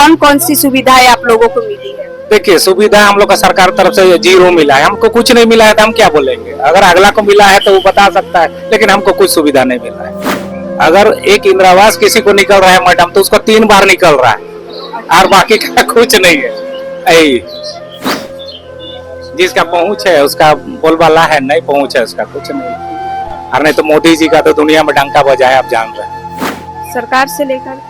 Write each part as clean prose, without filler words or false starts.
कौन कौन सी सुविधाएं आप लोगों को मिली है? देखिए, सुविधा हम लोग का सरकार तरफ से जीरो मिला है। हमको कुछ नहीं मिला है तो हम क्या बोलेंगे। अगर अगला को मिला है तो वो बता सकता है, लेकिन हमको कुछ सुविधा नहीं मिला है। अगर एक इंदिरा आवास किसी को निकल रहा है मैडम, तो उसको 3 बार निकल रहा है और बाकी का कुछ नहीं है। जिसका पहुंच है उसका बोलबाला है, नहीं पहुंच है उसका कुछ नहीं। और नहीं तो मोदी जी का तो दुनिया में डंका बजा है, आप जान रहे हैं। सरकार से लेकर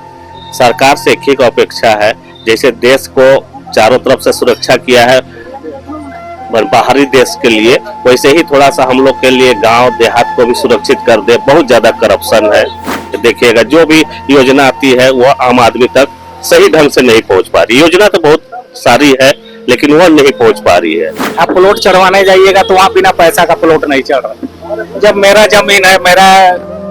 सरकार से एक ही अपेक्षा है, जैसे देश को चारों तरफ से सुरक्षा किया है बाहरी देश के लिए, वैसे ही थोड़ा सा हम लोग के लिए गांव देहात को भी सुरक्षित कर दे। बहुत ज्यादा करप्शन है। देखिएगा, जो भी योजना आती है वो आम आदमी तक सही ढंग से नहीं पहुंच पा रही। योजना तो बहुत सारी है लेकिन वह नहीं पहुंच पा रही है। आप प्लॉट चढ़वाने जाइएगा तो वहाँ बिना पैसा का प्लॉट नहीं चढ़ रहा। जब मेरा जमीन है, मेरा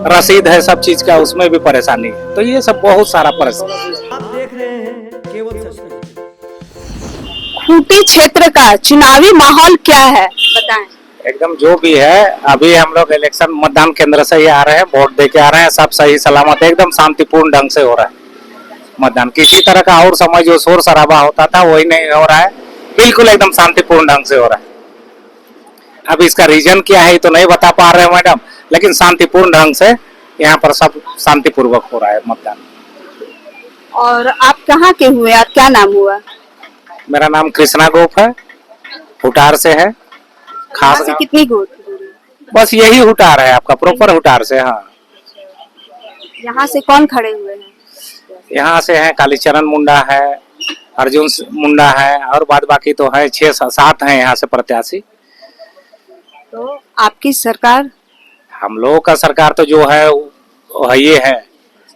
रसीद है सब चीज का, उसमें भी परेशानी है। तो ये सब बहुत सारा परेशानी। आप देख रहे हैं केवल सच। खूंटी क्षेत्र का चुनावी माहौल क्या है, बताएं। एकदम जो भी है, अभी हम लोग इलेक्शन मतदान केंद्र से ही आ रहे हैं, वोट दे के आ रहे हैं। सब सही सलामत है, एकदम शांतिपूर्ण ढंग से हो रहा है मतदान। किसी तरह का और समय जो शोर शराबा होता था वही नहीं हो रहा है, बिल्कुल एकदम शांतिपूर्ण ढंग से हो रहा है। अब इसका रीजन क्या है तो नहीं बता पा रहे हैं मैडम, लेकिन शांतिपूर्ण ढंग से यहाँ पर सब शांतिपूर्वक हो रहा है मतदान। और आप कहाँ के हुए, आप क्या नाम हुआ? मेरा नाम कृष्णा गोप है, हुटार से है। खास से कितनी दूर? बस यही हुटार है आपका, प्रॉपर हुटार से। हाँ, यहाँ से कौन खड़े हुए हैं? यहाँ से है कालीचरण मुंडा है, अर्जुन मुंडा है, और बाद बाकी तो है 6-7 हैं यहाँ से प्रत्याशी। तो आपकी सरकार? हम लोगों का सरकार तो जो है वो ये है।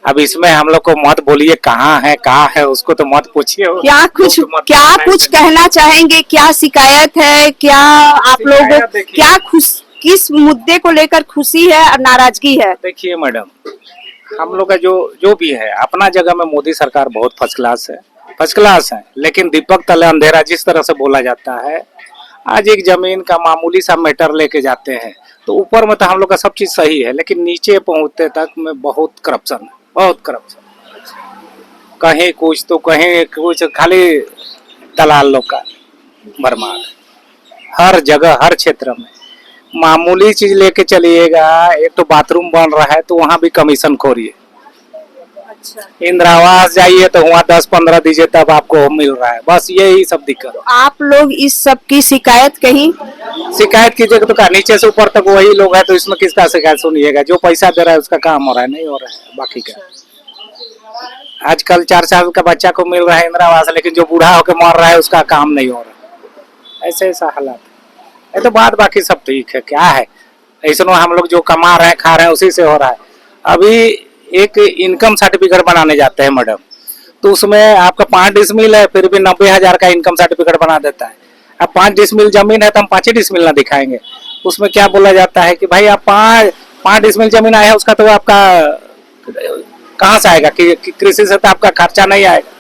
अब इसमें हम लोग को मत बोलिए कहाँ है उसको तो मत पूछिए। क्या कुछ कहना चाहेंगे? क्या शिकायत है? क्या आप लोग क्या किस मुद्दे को लेकर खुशी है और नाराजगी है? देखिए मैडम, हम लोग का जो भी है, अपना जगह में मोदी सरकार बहुत फर्स्ट क्लास है। लेकिन दीपक तले अंधेरा जिस तरह से बोला जाता है, आज एक जमीन का मामूली सा मैटर लेके जाते हैं तो ऊपर में तो हम लोग का सब चीज सही है, लेकिन नीचे पहुंचते तक में बहुत करप्शन। कहीं कुछ तो कहीं कुछ, खाली दलाल लोग का भरमार। हर जगह हर क्षेत्र में मामूली चीज लेके चलिएगा। एक तो बाथरूम बन रहा है तो वहाँ भी कमीशन खोरी है। इंदिरा आवास जाइए तो वहाँ 10-15 दीजिए तब आपको मिल रहा है। बस यही सब दिक्कत। तो आप लोग इस सब की शिकायत शिकायत कीजिएगा तो नीचे से ऊपर तक वही लोग है, तो इसमें किसका शिकायत सुनिएगा? जो पैसा दे रहा है उसका काम हो रहा है, नहीं हो रहा है बाकी का। आजकल 4 साल का बच्चा को मिल रहा है इंदिरा आवास, लेकिन जो बूढ़ा होकर मर रहा है उसका काम नहीं हो रहा। ऐसा हालात है। तो बात बाकी सब ठीक है। क्या है, ऐसा हम लोग जो कमा रहे हैं खा रहे हैं उसी से हो रहा है। अभी एक इनकम सर्टिफिकेट बनाने जाते हैं मैडम, तो उसमें आपका 5 डिसमिल है, फिर भी 90,000 का इनकम सर्टिफिकेट बना देता है। अब 5 डिसमिल जमीन है तो हम 5 डिसमिल ना दिखाएंगे। उसमें क्या बोला जाता है कि भाई आप 5 डिसमिल जमीन आया है, उसका तो आपका कहाँ से आएगा? कि कृषि से तो आपका खर्चा नहीं आएगा।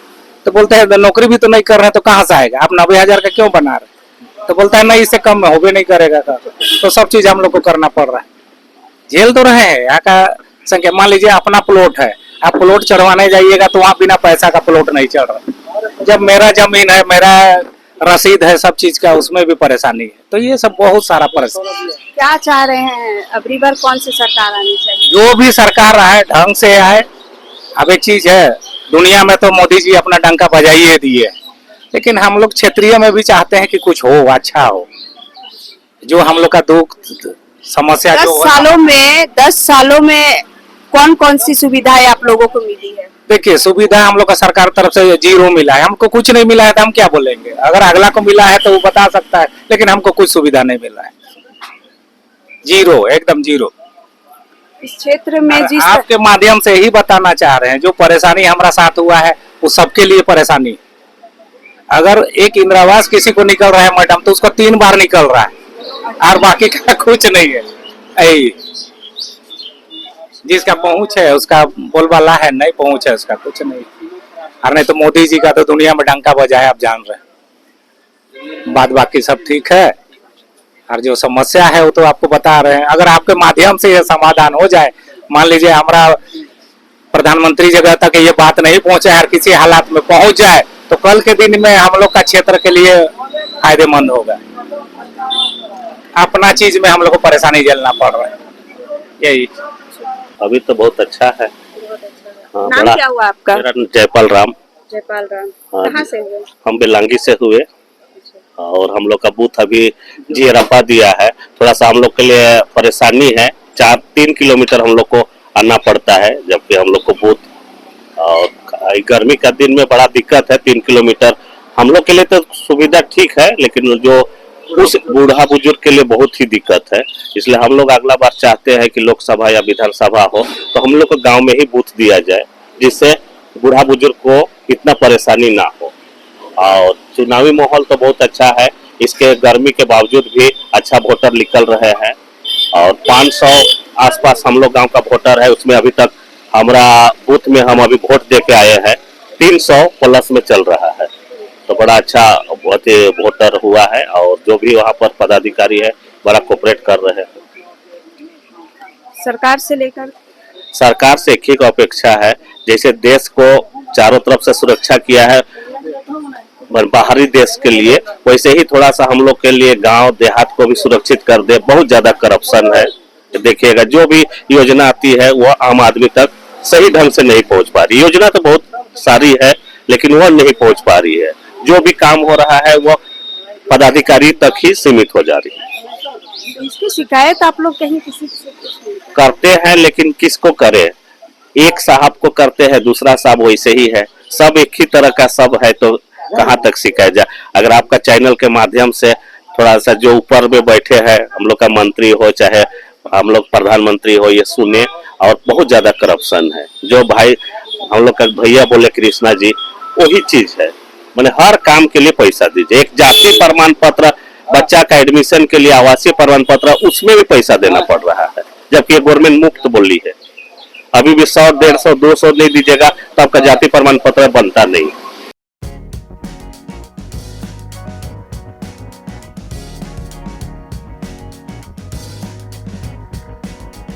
तो बोलते हैं नौकरी भी तो नहीं कर रहे हैं तो कहाँ से आएगा? आप 90,000 का क्यों बना रहे? तो बोलता है नहीं, इससे कम में हो भी नहीं करेगा। तो सब चीज हम लोग को करना पड़ रहा है, झेल तो रहे हैं। यहाँ का संख्या, मान लीजिए अपना प्लॉट है, आप प्लॉट चढ़वाने जाइएगा तो वहाँ बिना पैसा का प्लॉट नहीं चढ़ रहा। जब मेरा जमीन है, मेरा रसीद है सब चीज का, उसमें भी परेशानी है। तो ये सब बहुत सारा परेशानी। क्या चाह रहे हैं अबरी बार कौन सी सरकार आनी चाहिए? जो भी सरकार आए ढंग से आए। अब एक चीज है, दुनिया में तो मोदी जी अपना डंका बजाइए दिए, लेकिन हम लोग क्षेत्रीय में भी चाहते हैं कि कुछ हो, अच्छा हो। जो हम लोग का दुख समस्या 10 सालों में कौन कौन सी सुविधाएं आप लोगों को मिली है? देखिए, सुविधा हम लोग का सरकार तरफ से जीरो मिला है। हमको कुछ नहीं मिला है तो हम क्या बोलेंगे। अगर अगला को मिला है तो वो बता सकता है, लेकिन हमको कुछ सुविधा नहीं मिला है। जीरो, एकदम जीरो। इस क्षेत्र में आपके माध्यम से ही बताना चाह रहे हैं, जो परेशानी हमारा साथ हुआ है वो सबके लिए परेशानी। अगर एक इंदिरा आवास किसी को निकल रहा है मैडम, तो उसको 3 बार निकल रहा है और बाकी का कुछ नहीं है। जिसका पहुंच है उसका बोलबाला है, नहीं पहुंच है उसका कुछ नहीं। और नहीं तो मोदी जी का तो दुनिया में डंका बजा है, आप जान रहे हैं। बात बाकी सब ठीक है, और जो समस्या है वो तो आपको बता रहे हैं। अगर आपके माध्यम से यह समाधान हो जाए, मान लीजिए हमारा प्रधानमंत्री जगह तक ये बात नहीं पहुंचे, हर किसी हालात में पहुंच जाए तो कल के दिन में हम लोग का क्षेत्र के लिए फायदेमंद होगा। अपना चीज में हम लोग को परेशानी झेलना पड़ रहा है, यही। अभी तो बहुत अच्छा है। हाँ, नाम बड़ा क्या हुआ आपका? मेरा जयपाल राम। जयपाल राम। हाँ कहाँ जी। से हुए? हम बेलांगी से हुए और हम लोग का बूथ अभी जीरपा दिया है। थोड़ा सा हम लोग के लिए परेशानी है, 3 किलोमीटर हम लोग को आना पड़ता है, जबकि हम लोग को बूथ और गर्मी का दिन में बड़ा दिक्कत है। 3 किलोमीटर हम लोग के लिए तो सुविधा ठीक है, लेकिन जो उस बूढ़ा बुजुर्ग के लिए बहुत ही दिक्कत है। इसलिए हम लोग अगला बार चाहते हैं कि लोकसभा या विधानसभा हो तो हम लोग को गांव में ही बूथ दिया जाए, जिससे बूढ़ा बुजुर्ग को इतना परेशानी ना हो। और चुनावी माहौल तो बहुत अच्छा है, इसके गर्मी के बावजूद भी अच्छा वोटर निकल रहे हैं। और 500 आसपास हम लोग गांव का वोटर है, उसमें अभी तक हमारा बूथ में हम अभी वोट दे के आए हैं 300 प्लस में चल रहा है। तो बड़ा अच्छा वोटर हुआ है और जो भी वहाँ पर पदाधिकारी है बड़ा कोऑपरेट कर रहे हैं। सरकार से लेकर सरकार से एक ही का अपेक्षा है, जैसे देश को चारों तरफ से सुरक्षा किया है बाहरी देश के लिए, वैसे ही थोड़ा सा हम लोग के लिए गांव देहात को भी सुरक्षित कर दे। बहुत ज्यादा करप्शन है, देखिएगा जो भी योजना आती है वो आम आदमी तक सही ढंग से नहीं पहुंच पा रही। योजना तो बहुत सारी है लेकिन वह नहीं पहुंच पा रही है। जो भी काम हो रहा है वो पदाधिकारी तक ही सीमित हो जा रही है। इसकी शिकायत आप लोग कहीं किसी से करते हैं, लेकिन किसको करे? एक साहब को करते हैं, दूसरा साहब वैसे ही है, सब एक ही तरह का सब है, तो कहाँ तक शिकायत जाए। अगर आपका चैनल के माध्यम से थोड़ा सा जो ऊपर में बैठे हैं, हम लोग का मंत्री हो चाहे हम लोग प्रधानमंत्री हो, ये सुने। और बहुत ज्यादा करप्शन है, जो भाई हम लोग का भैया बोले कृष्णा जी, वही चीज है। मैंने हर काम के लिए पैसा दीजिए। एक जाति प्रमाण पत्र, बच्चा का एडमिशन के लिए आवासीय प्रमाण पत्र, उसमें भी पैसा देना पड़ रहा है, जबकि ये गवर्नमेंट मुफ्त बोली है। अभी भी 100, 150, 200 नहीं दीजिएगा तो आपका जाति प्रमाण पत्र बनता नहीं।